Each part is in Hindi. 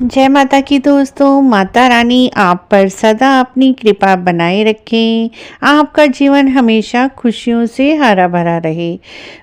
जय माता की दोस्तों। माता रानी आप पर सदा अपनी कृपा बनाए रखें। आपका जीवन हमेशा खुशियों से हरा भरा रहे।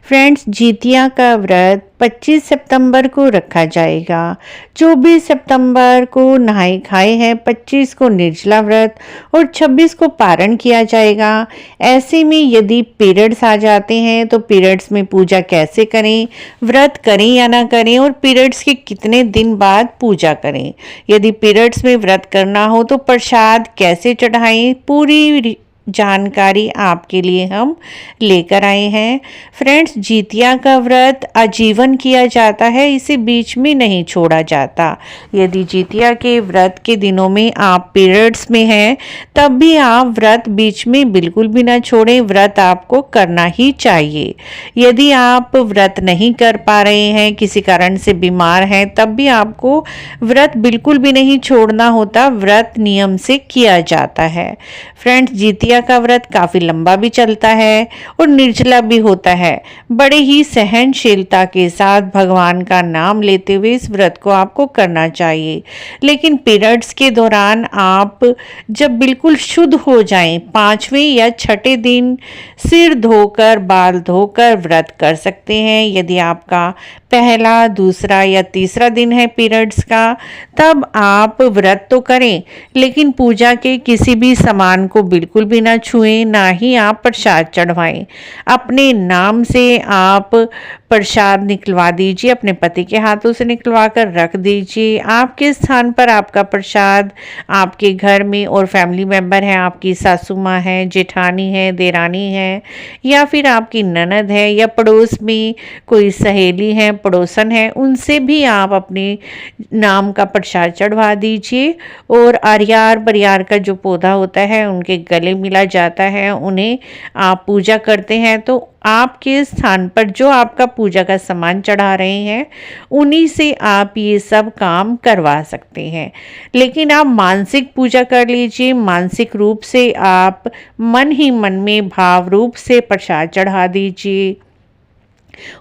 फ्रेंड्स, जितिया का व्रत 25 सितंबर को रखा जाएगा। 24 सितंबर को नहाए खाए है, 25 को निर्जला व्रत और 26 को पारण किया जाएगा। ऐसे में यदि पीरियड्स आ जाते हैं तो पीरियड्स में पूजा कैसे करें, व्रत करें या ना करें और पीरियड्स के कितने दिन बाद पूजा करें। यदि पीरियड्स में व्रत करना हो तो प्रसाद कैसे चढ़ाएं, पूरी जानकारी आपके लिए हम लेकर आए हैं। फ्रेंड्स, जितिया का व्रत आजीवन किया जाता है, इसे बीच में नहीं छोड़ा जाता। यदि जितिया के व्रत के दिनों में आप पीरियड्स में हैं तब भी आप व्रत बीच में बिल्कुल भी ना छोड़ें, व्रत आपको करना ही चाहिए। यदि आप व्रत नहीं कर पा रहे हैं, किसी कारण से बीमार हैं, तब भी आपको व्रत बिल्कुल भी नहीं छोड़ना होता, व्रत नियम से किया जाता है। फ्रेंड्स, जितिया का व्रत काफी लंबा भी चलता है और निर्जला भी होता है। बड़े ही सहनशीलता के साथ भगवान का नाम लेते हुए इस व्रत को आपको करना चाहिए। लेकिन पीरियड्स के दौरान आप जब बिल्कुल शुद्ध हो जाएं, 5वें या 6ठे दिन सिर धोकर बाल धोकर व्रत कर सकते हैं। यदि आपका पहला, दूसरा या तीसरा दिन है पीरियड्स का, तब आप व्रत तो करें लेकिन पूजा के किसी भी सामान को बिल्कुल भी ना छुएं, ना ही आप प्रसाद चढ़वाएं। अपने नाम से आप प्रसाद निकलवा दीजिए, अपने पति के हाथों से निकलवा कर रख दीजिए। आपके स्थान पर आपका प्रसाद आपके घर में और फैमिली मेंबर हैं, आपकी सासू माँ है, जेठानी है, देरानी है या फिर आपकी ननद है या पड़ोस में कोई सहेली है, पड़ोसन है, उनसे भी आप अपने नाम का प्रसाद चढ़वा दीजिए। और आर्यार बरियार का जो पौधा होता है उनके गले मिला जाता है, उन्हें आप पूजा करते हैं तो आपके स्थान पर जो आपका पूजा का सामान चढ़ा रहे हैं उन्हीं से आप ये सब काम करवा सकते हैं। लेकिन आप मानसिक पूजा कर लीजिए, मानसिक रूप से आप मन ही मन में भाव रूप से प्रसाद चढ़ा दीजिए।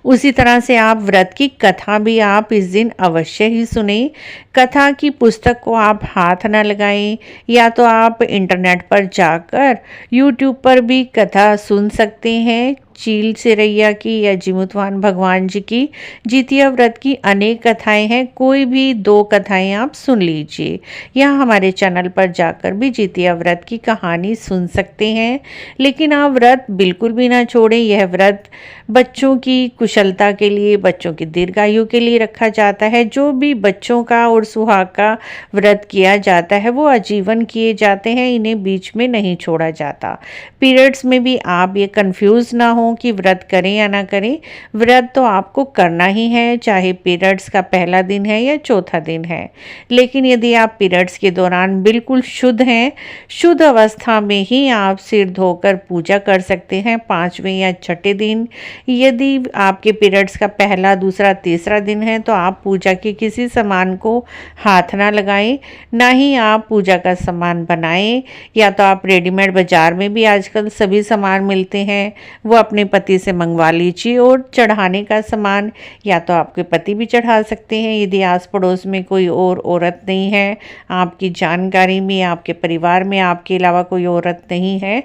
उसी तरह से आप व्रत की कथा भी आप इस दिन अवश्य ही सुने। कथा की पुस्तक को आप हाथ न लगाएं, या तो आप इंटरनेट पर जाकर यूट्यूब पर भी कथा सुन सकते हैं। चील सिरैया की या जीमुतवान भगवान जी की जितिया व्रत की अनेक कथाएं हैं, कोई भी 2 कथाएं आप सुन लीजिए। या हमारे चैनल पर जाकर भी जितिया व्रत की कहानी सुन सकते हैं। लेकिन आप व्रत बिल्कुल भी ना छोड़ें। यह व्रत बच्चों की कुशलता के लिए, बच्चों की दीर्घायु के लिए रखा जाता है। जो भी बच्चों का और सुहाग का व्रत किया जाता है वो आजीवन किए जाते हैं, इन्हें बीच में नहीं छोड़ा जाता। पीरियड्स में भी आप ये कंफ्यूज ना हो कि व्रत करें या ना करें, व्रत तो आपको करना ही है, चाहे पीरियड्स का पहला दिन है या चौथा दिन है। लेकिन यदि आप पीरियड्स के दौरान बिल्कुल शुद्ध हैं, शुद्ध अवस्था में ही आप सिर धोकर पूजा कर सकते हैं 5वें या 6ठे दिन। यदि आपके पीरियड्स का पहला, दूसरा, तीसरा दिन है तो आप पूजा के किसी सामान को हाथ ना लगाएं, ना ही आप पूजा का सामान बनाएं। या तो आप रेडीमेड बाजार में भी आजकल सभी सामान मिलते हैं, वो अपने पति से मंगवा लीजिए। और चढ़ाने का सामान या तो आपके पति भी चढ़ा सकते हैं। यदि आस पड़ोस में कोई और औरत नहीं है, आपकी जानकारी में, आपके परिवार में आपके अलावा कोई औरत नहीं है,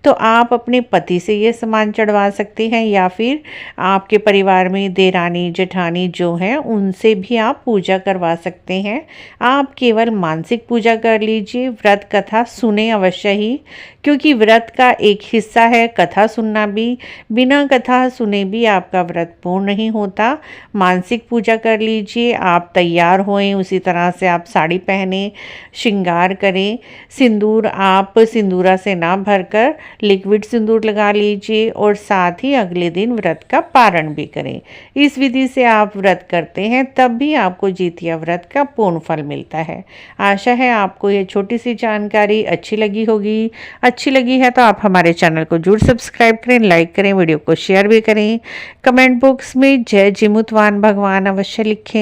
तो आप अपने पति से ये सामान चढ़वा सकते हैं। या फिर आपके परिवार में देरानी जेठानी जो हैं उनसे भी आप पूजा करवा सकते हैं। आप केवल मानसिक पूजा कर लीजिए, व्रत कथा सुने अवश्य ही, क्योंकि व्रत का एक हिस्सा है कथा सुनना भी। बिना कथा सुने भी आपका व्रत पूर्ण नहीं होता। मानसिक पूजा कर लीजिए, आप तैयार होएं, उसी तरह से आप साड़ी पहने, श्रृंगार करें। सिंदूर आप सिंदूरा से ना भरकर लिक्विड सिंदूर लगा लीजिए और साथ ही अगले दिन व्रत का पारण भी करें। इस विधि से आप व्रत करते हैं तब भी आपको जितिया व्रत का पूर्ण फल मिलता है। आशा है आपको ये छोटी सी जानकारी अच्छी लगी होगी। अच्छी लगी है तो आप हमारे चैनल को जरूर सब्सक्राइब करें, लाइक करें, वीडियो को शेयर भी करें। कमेंट बॉक्स में जय जिमुतवान भगवान अवश्य लिखें।